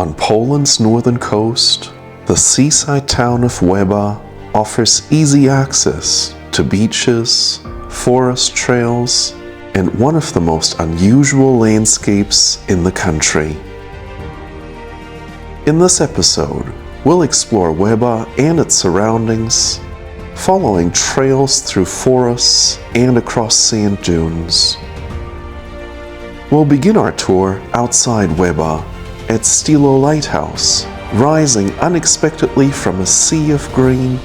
On Poland's northern coast, the seaside town of Łeba offers easy access to beaches, forest trails, and one of the most unusual landscapes in the country. In this episode, we'll explore Łeba and its surroundings, following trails through forests and across sand dunes. We'll begin our tour outside Łeba at Stilo Lighthouse, rising unexpectedly from a sea of green,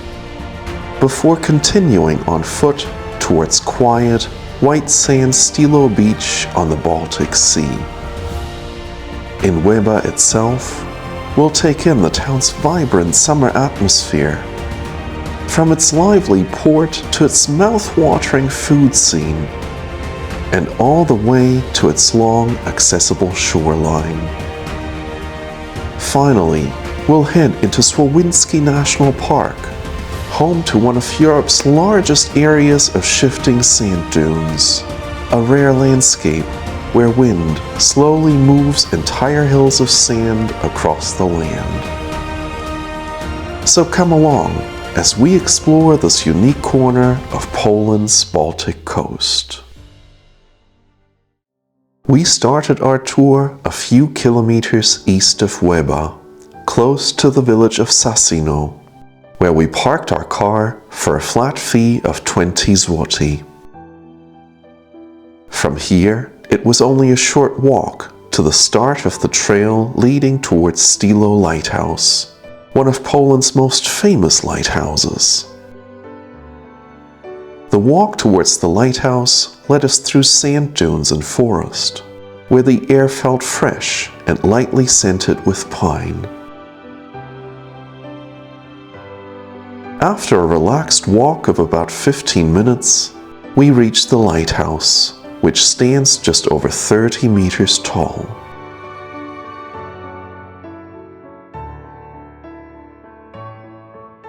before continuing on foot towards quiet, white sand Stilo Beach on the Baltic Sea. In Łeba itself, we'll take in the town's vibrant summer atmosphere, from its lively port to its mouth-watering food scene, and all the way to its long, accessible shoreline. Finally, we'll head into Słowiński National Park, home to one of Europe's largest areas of shifting sand dunes, a rare landscape where wind slowly moves entire hills of sand across the land. So come along as we explore this unique corner of Poland's Baltic coast. We started our tour a few kilometers east of Łeba, close to the village of Sasino, where we parked our car for a flat fee of 20 zloty. From here, it was only a short walk to the start of the trail leading towards Stilo Lighthouse, one of Poland's most famous lighthouses. The walk towards the lighthouse led us through sand dunes and forest, where the air felt fresh and lightly scented with pine. After a relaxed walk of about 15 minutes, we reached the lighthouse, which stands just over 30 meters tall.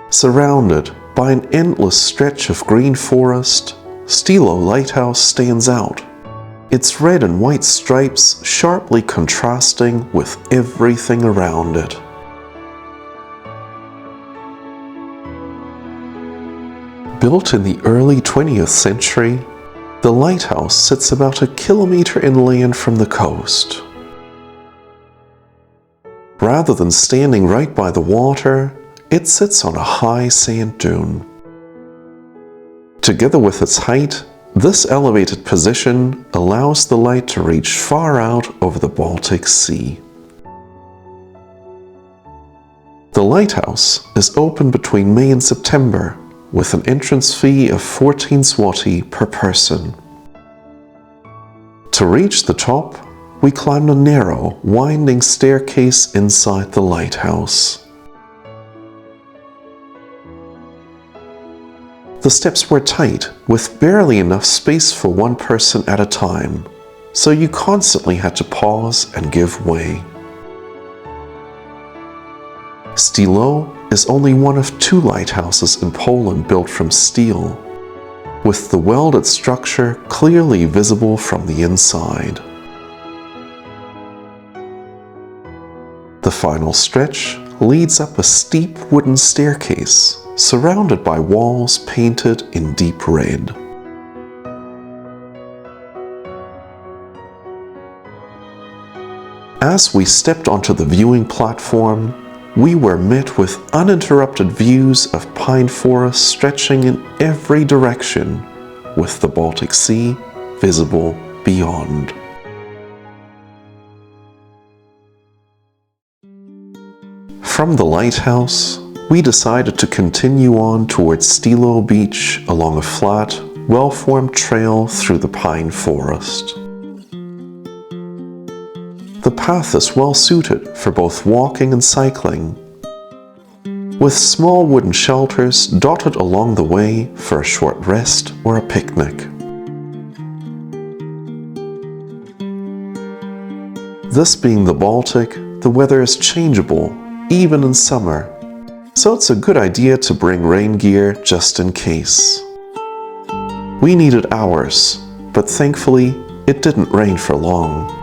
Surrounded by an endless stretch of green forest, Stilo Lighthouse stands out, its red and white stripes sharply contrasting with everything around it. Built in the early 20th century, the lighthouse sits about a kilometer inland from the coast. Rather than standing right by the water, it sits on a high sand dune. Together with its height, this elevated position allows the light to reach far out over the Baltic Sea. The lighthouse is open between May and September, with an entrance fee of 14 zloty per person. To reach the top, we climbed a narrow, winding staircase inside the lighthouse. The steps were tight, with barely enough space for one person at a time, so you constantly had to pause and give way. Stilo is only one of 2 lighthouses in Poland built from steel, with the welded structure clearly visible from the inside. The final stretch leads up a steep wooden staircase surrounded by walls painted in deep red. As we stepped onto the viewing platform, we were met with uninterrupted views of pine forests stretching in every direction, with the Baltic Sea visible beyond. From the lighthouse, we decided to continue on towards Stilo Beach along a flat, well-formed trail through the pine forest. The path is well suited for both walking and cycling, with small wooden shelters dotted along the way for a short rest or a picnic. This being the Baltic, the weather is changeable, even in summer, so it's a good idea to bring rain gear just in case. We needed ours, but thankfully it didn't rain for long.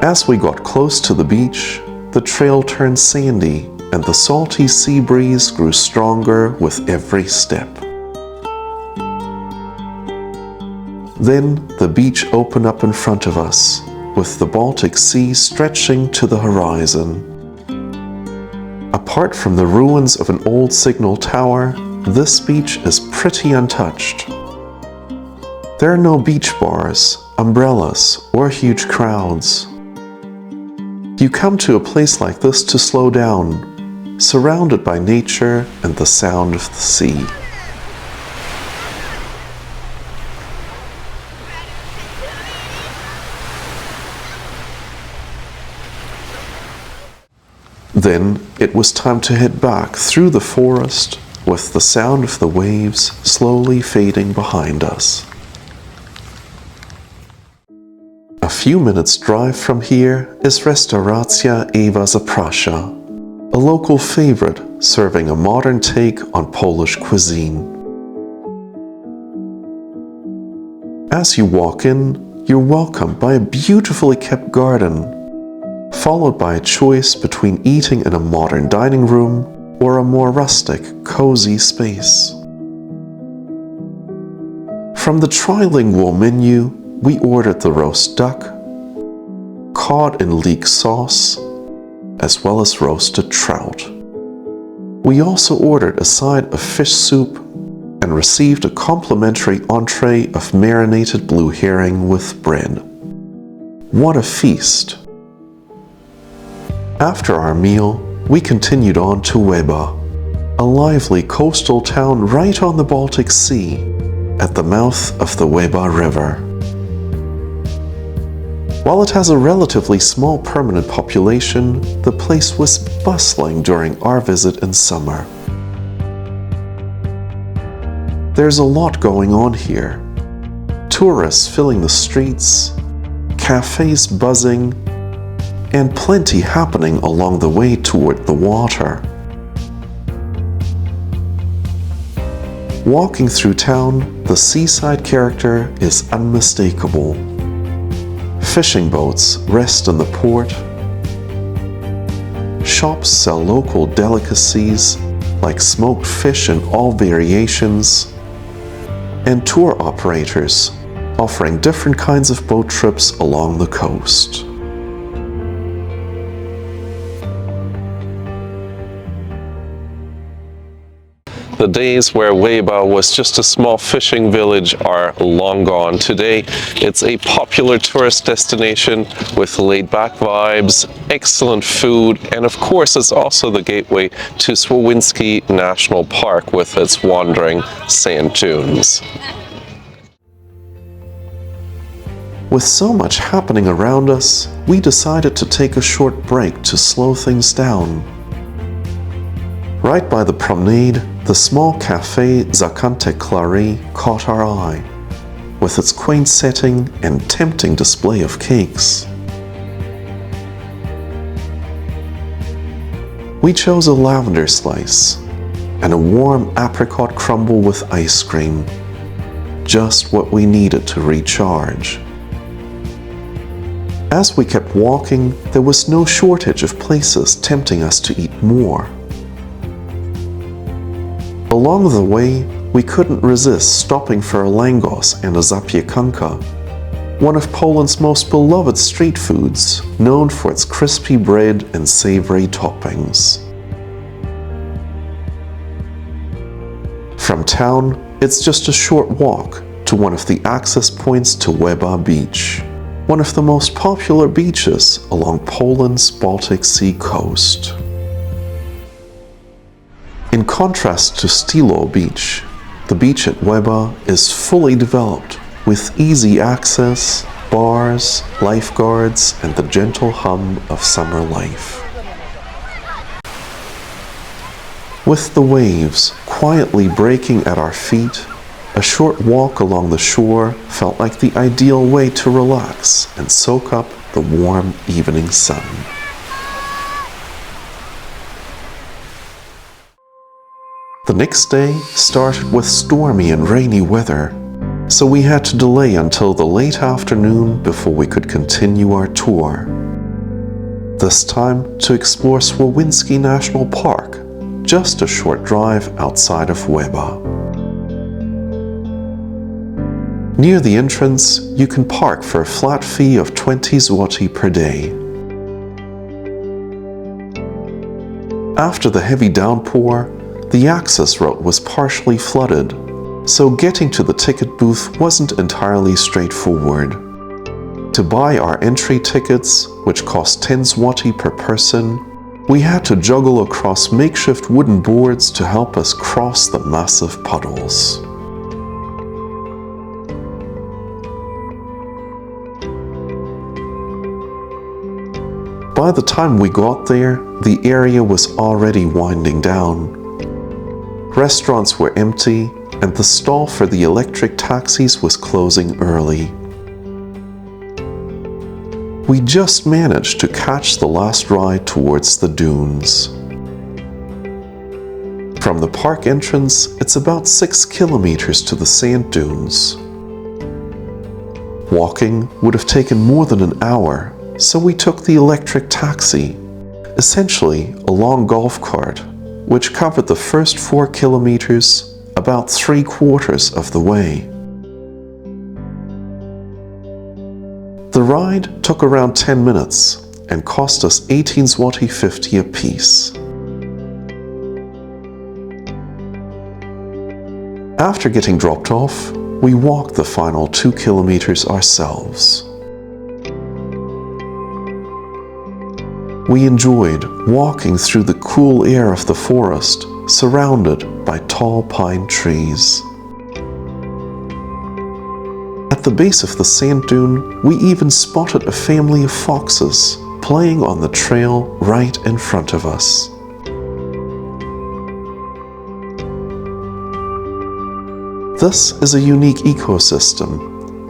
As we got close to the beach, the trail turned sandy and the salty sea breeze grew stronger with every step. Then the beach opened up in front of us, with the Baltic Sea stretching to the horizon. Apart from the ruins of an old signal tower, this beach is pretty untouched. There are no beach bars, umbrellas, or huge crowds. You come to a place like this to slow down, surrounded by nature and the sound of the sea. Then it was time to head back through the forest with the sound of the waves slowly fading behind us. A few minutes' drive from here is Restauracja Ewa Zaprasza, a local favorite serving a modern take on Polish cuisine. As you walk in, you're welcomed by a beautifully kept garden, followed by a choice between eating in a modern dining room or a more rustic, cozy space. From the trilingual menu, we ordered the roast duck, cod in leek sauce, as well as roasted trout. We also ordered a side of fish soup and received a complimentary entree of marinated blue herring with bread. What a feast! After our meal, we continued on to Łeba, a lively coastal town right on the Baltic Sea, at the mouth of the Łeba River. While it has a relatively small permanent population, the place was bustling during our visit in summer. There's a lot going on here. Tourists filling the streets, cafes buzzing, and plenty happening along the way toward the water. Walking through town, the seaside character is unmistakable. Fishing boats rest in the port. Shops sell local delicacies like smoked fish in all variations, and tour operators offering different kinds of boat trips along the coast. The days where Łeba was just a small fishing village are long gone. Today, it's a popular tourist destination with laid-back vibes, excellent food, and of course, it's also the gateway to Słowiński National Park with its wandering sand dunes. With so much happening around us, we decided to take a short break to slow things down. Right by the promenade, the small cafe Zakante Clary caught our eye, with its quaint setting and tempting display of cakes. We chose a lavender slice and a warm apricot crumble with ice cream, just what we needed to recharge. As we kept walking, there was no shortage of places tempting us to eat more. Along the way, we couldn't resist stopping for a langos and a zapiekanka, one of Poland's most beloved street foods, known for its crispy bread and savory toppings. From town, it's just a short walk to one of the access points to Łeba Beach, one of the most popular beaches along Poland's Baltic Sea coast. In contrast to Stilo Beach, the beach at Łeba is fully developed with easy access, bars, lifeguards, and the gentle hum of summer life. With the waves quietly breaking at our feet, a short walk along the shore felt like the ideal way to relax and soak up the warm evening sun. The next day started with stormy and rainy weather, so we had to delay until the late afternoon before we could continue our tour. This time to explore Słowiński National Park, just a short drive outside of Łeba. Near the entrance, you can park for a flat fee of 20 zloty per day. After the heavy downpour, the access road was partially flooded, so getting to the ticket booth wasn't entirely straightforward. To buy our entry tickets, which cost 10 zloty per person, we had to juggle across makeshift wooden boards to help us cross the massive puddles. By the time we got there, the area was already winding down. Restaurants were empty, and the stall for the electric taxis was closing early. We just managed to catch the last ride towards the dunes. From the park entrance, it's about 6 kilometers to the sand dunes. Walking would have taken more than an hour, so we took the electric taxi, essentially a long golf cart, which covered the first 4 kilometers, about 3/4 of the way. The ride took around 10 minutes and cost us 18 zloty 50 apiece. After getting dropped off, we walked the final 2 kilometers ourselves. We enjoyed walking through the cool air of the forest, surrounded by tall pine trees. At the base of the sand dune, we even spotted a family of foxes playing on the trail right in front of us. This is a unique ecosystem,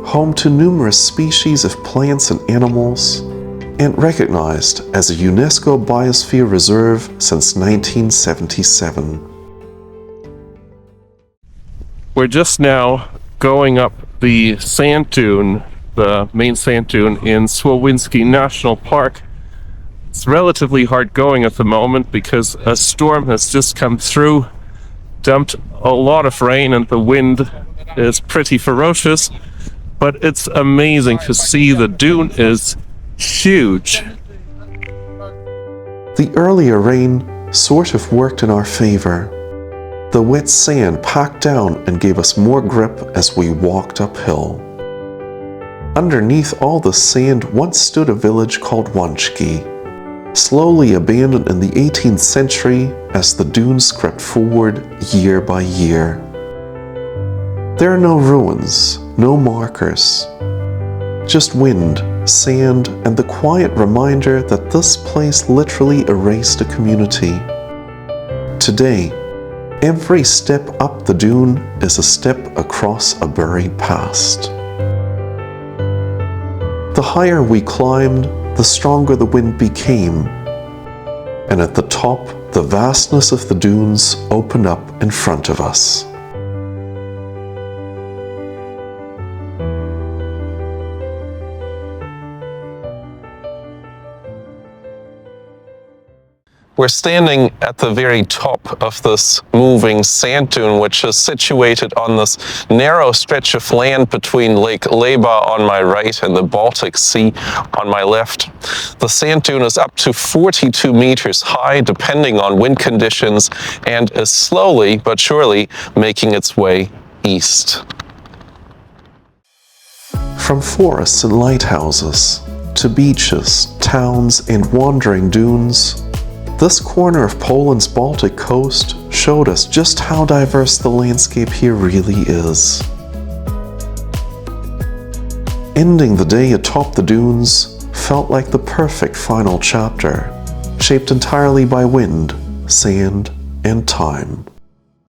home to numerous species of plants and animals, and recognized as a UNESCO Biosphere Reserve since 1977. We're just now going up the sand dune, the main sand dune in Słowiński National Park. It's relatively hard going at the moment because a storm has just come through, dumped a lot of rain, and the wind is pretty ferocious, but it's amazing to see. The dune is huge. The earlier rain sort of worked in our favor. The wet sand packed down and gave us more grip as we walked uphill. Underneath all the sand once stood a village called Łączki, slowly abandoned in the 18th century as the dunes crept forward year by year. There are no ruins, no markers, just wind, sand, and the quiet reminder that this place literally erased a community. Today, every step up the dune is a step across a buried past. The higher we climbed, the stronger the wind became, and at the top, the vastness of the dunes opened up in front of us. We're standing at the very top of this moving sand dune, which is situated on this narrow stretch of land between Lake Łeba on my right and the Baltic Sea on my left. The sand dune is up to 42 meters high, depending on wind conditions, and is slowly but surely making its way east. From forests and lighthouses, to beaches, towns, and wandering dunes, this corner of Poland's Baltic coast showed us just how diverse the landscape here really is. Ending the day atop the dunes felt like the perfect final chapter, shaped entirely by wind, sand, and time.